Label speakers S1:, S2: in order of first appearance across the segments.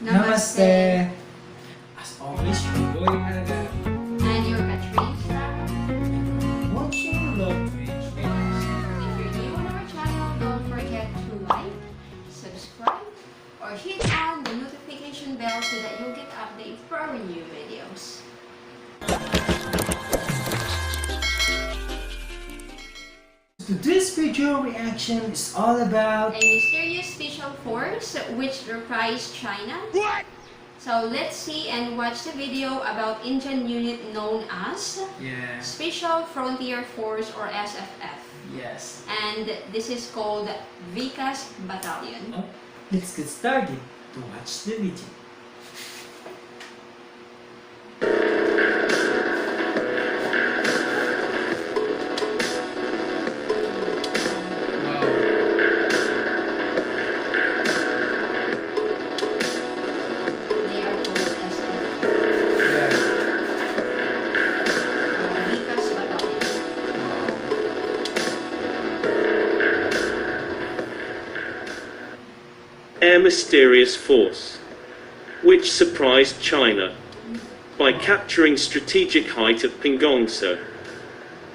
S1: Namaste. As always, you're going Aga.
S2: And your Katrina.
S1: Watching Love Twitch videos.
S2: If you're new on our channel, don't forget to like, subscribe, or hit on the notification bell so that you'll get updates for our new videos.
S1: Today's video reaction is all about
S2: A mysterious special force which reprised China.
S3: What?
S2: So let's see and watch the video about Indian unit known as
S1: yes,
S2: Special Frontier Force or SFF.
S1: yes.
S2: And this is called Vikas Battalion.
S1: Oh, let's get started to watch the video.
S2: They are called SFF. Vikas Battalion.
S4: Air mysterious force, which surprised China by capturing strategic height at Pingongsa,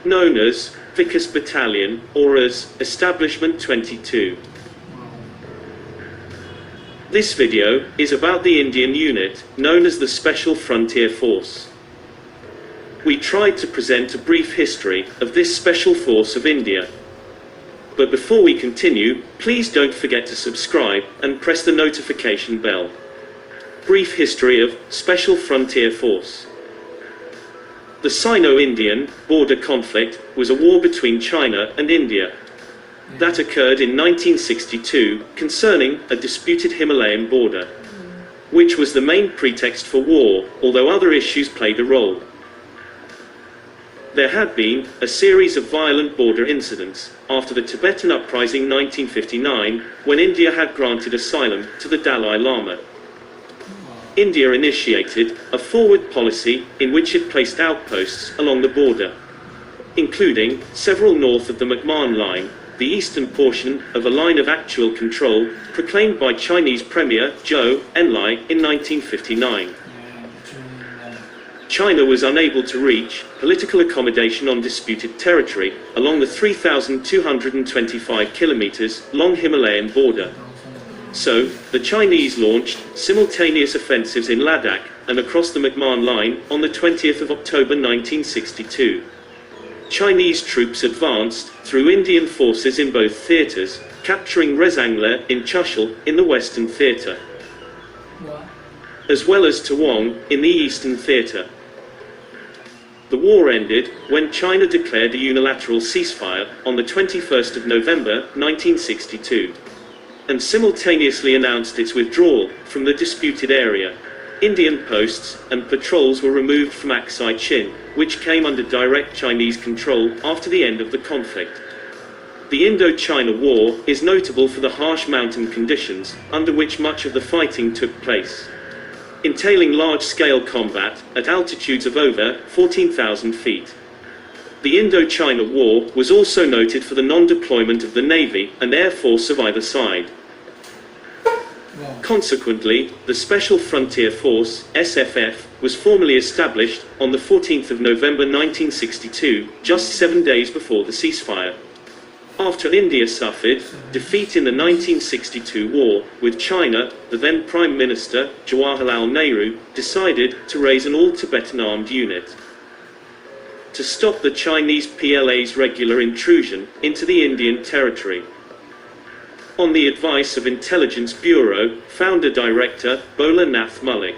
S4: known as Vikas Battalion or as Establishment 22. This video is about the Indian unit known as the Special Frontier Force. We tried to present a brief history of this special force of India. But before we continue, please don't forget to subscribe and press the notification bell. Brief history of Special Frontier Force. The Sino-Indian border conflict was a war between China and India that occurred in 1962 concerning a disputed Himalayan border, which was the main pretext for war, although other issues played a role. There had been a series of violent border incidents after the Tibetan Uprising 1959, when India had granted asylum to the Dalai Lama. India initiated a forward policy in which it placed outposts along the border, including several north of the McMahon Line, the eastern portion of a line of actual control proclaimed by Chinese Premier Zhou Enlai in 1959. China was unable to reach political accommodation on disputed territory along the 3,225 kilometers long Himalayan border. So, the Chinese launched simultaneous offensives in Ladakh and across the McMahon Line on the 20th of October 1962. Chinese troops advanced through Indian forces in both theaters, capturing Rezangla in Chushul in the Western Theater, as well as Tawang in the Eastern Theater. The war ended when China declared a unilateral ceasefire on the 21st of November 1962, and simultaneously announced its withdrawal from the disputed area. Indian posts and patrols were removed from Aksai Chin, which came under direct Chinese control after the end of the conflict. The Indo-China War is notable for the harsh mountain conditions under which much of the fighting took place, entailing large-scale combat at altitudes of over 14,000 feet. The Indo-China War was also noted for the non-deployment of the Navy and Air Force of either side. Consequently, the Special Frontier Force, SFF, was formally established on the 14th of November 1962, just 7 days before the ceasefire. After India suffered defeat in the 1962 war with China, the then Prime Minister, Jawaharlal Nehru, decided to raise an all-Tibetan armed unit to stop the Chinese PLA's regular intrusion into the Indian territory. On the advice of Intelligence Bureau Founder-Director Bhola Nath Mullik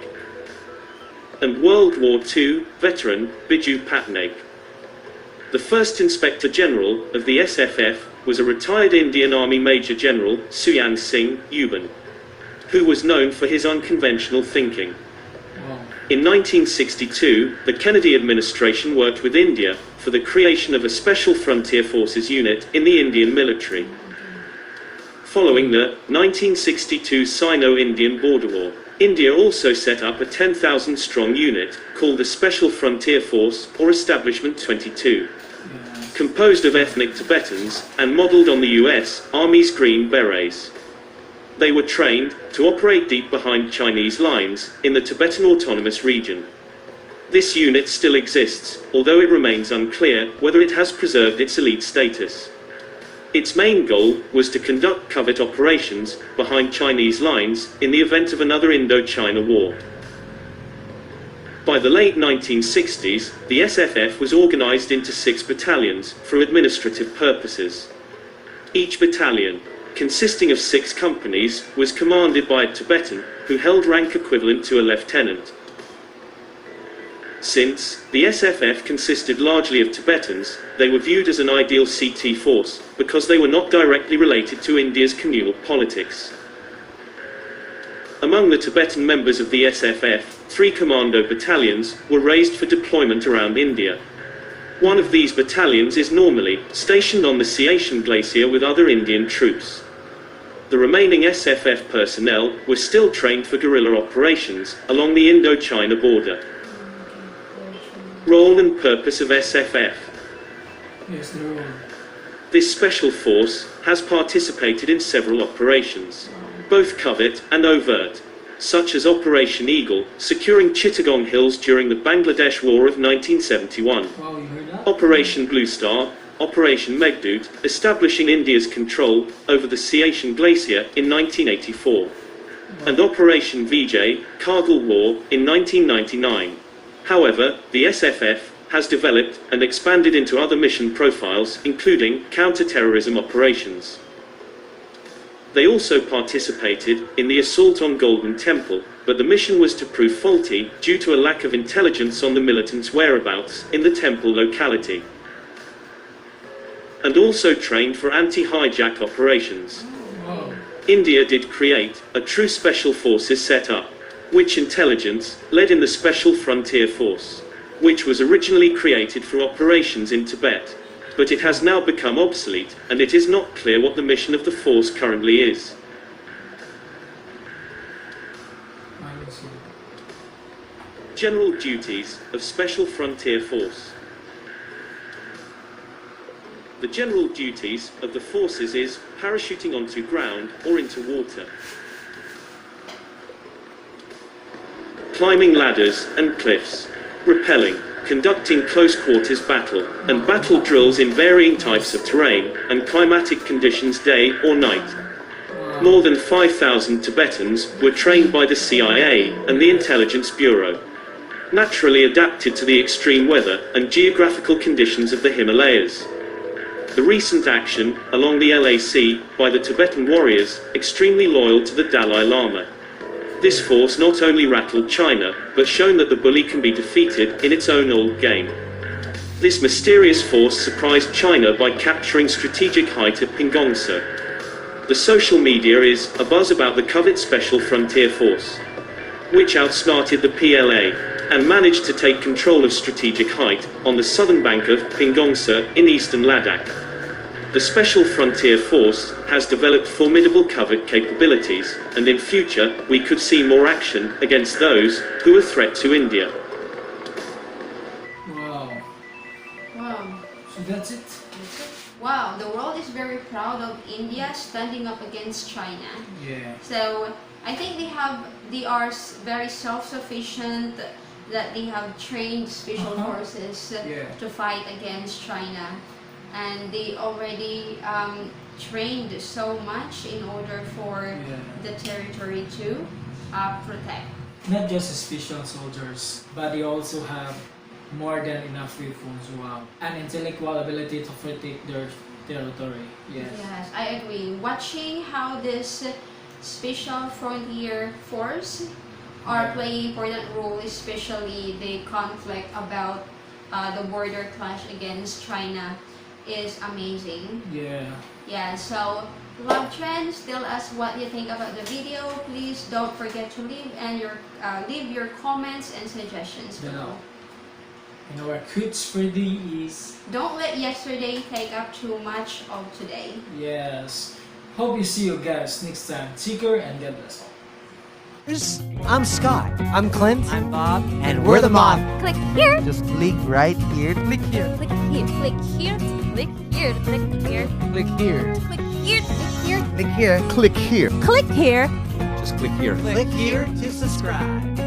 S4: and World War II veteran Biju Patnaik. The first Inspector General of the SFF was a retired Indian Army Major General Suyan Singh Yuban, who was known for his unconventional thinking. In 1962, the Kennedy administration worked with India for the creation of a Special Frontier Forces unit in the Indian military. Following the 1962 Sino-Indian border war, India also set up a 10,000-strong unit called the Special Frontier Force or Establishment 22. composed of ethnic Tibetans, and modeled on the US Army's Green Berets. They were trained to operate deep behind Chinese lines in the Tibetan Autonomous Region. This unit still exists, although it remains unclear whether it has preserved its elite status. Its main goal was to conduct covert operations behind Chinese lines in the event of another Indo-China war. By the late 1960s, the SFF was organized into 6 battalions for administrative purposes. Each battalion, consisting of 6 companies, was commanded by a Tibetan who held rank equivalent to a lieutenant. Since the SFF consisted largely of Tibetans, they were viewed as an ideal CT force because they were not directly related to India's communal politics. Among the Tibetan members of the SFF, 3 commando battalions were raised for deployment around India. One of these battalions is normally stationed on the Siachen Glacier with other Indian troops. The remaining SFF personnel were still trained for guerrilla operations along the Indo-China border. Role and purpose of SFF.
S1: Yes, the role.
S4: This special force has participated in several operations, both covert and overt, such as Operation Eagle, securing Chittagong Hills during the Bangladesh War of 1971.
S1: Wow, you heard that?
S4: Operation Blue Star, Operation Meghdoot, establishing India's control over the Siachen Glacier in 1984, and Operation Vijay, Kargil War, in 1999. However, the SFF has developed and expanded into other mission profiles, including counter-terrorism operations. They also participated in the assault on Golden Temple, but the mission was to prove faulty due to a lack of intelligence on the militants' whereabouts in the temple locality. And also trained for anti-hijack operations.
S1: Wow.
S4: India did create a true special forces setup, which intelligence led in the Special Frontier Force, which was originally created for operations in Tibet, but it has now become obsolete, and it is not clear what the mission of the force currently is.
S1: I see.
S4: General duties of Special Frontier Force. The general duties of the forces is parachuting onto ground or into water, climbing ladders and cliffs, rappelling, conducting close-quarters battle, and battle drills in varying types of terrain and climatic conditions day or night. More than 5,000 Tibetans were trained by the CIA and the Intelligence Bureau, naturally adapted to the extreme weather and geographical conditions of the Himalayas. The recent action along the LAC by the Tibetan warriors, extremely loyal to the Dalai Lama. This force not only rattled China, but shown that the bully can be defeated in its own old game. This mysterious force surprised China by capturing strategic height at Pingongsa. The social media is abuzz about the coveted Special Frontier Force, which outsmarted the PLA, and managed to take control of strategic height on the southern bank of Pingongsa in eastern Ladakh. The Special Frontier Force has developed formidable covert capabilities, and in future we could see more action against those who are a threat to India.
S1: Wow.
S2: Wow.
S1: So that's it?
S2: Wow, the world is very proud of India standing up against China.
S1: Yeah.
S2: So I think they are very self-sufficient, that they have trained special forces
S1: Yeah.
S2: to fight against China. And they already trained so much in order for the territory to protect.
S1: Not just special soldiers, but they also have more than enough weapons. Wow. And intellectual ability to protect their territory. Yes.
S2: Yes, I agree. Watching how this Special Frontier Force are playing important role, especially the conflict about the border clash against China, is amazing.
S1: Yeah.
S2: Yeah, so love trends, tell us what you think about the video. Please don't forget to leave your comments and suggestions below.
S1: And our quotes for the is
S2: Don't let yesterday take up too much of today.
S1: yes. Hope you see you guys next time. Take care and God bless all.
S3: I'm Scott. I'm Clint.
S5: I'm Bob.
S3: And we're the Mob.
S5: Click here.
S3: Just click right here. Click here.
S5: Click here. Click here. Click here. Click here.
S3: Click here.
S5: Click here. here.
S3: Click here.
S6: Click here.
S5: Click here.
S6: Just click here.
S3: Click here to subscribe.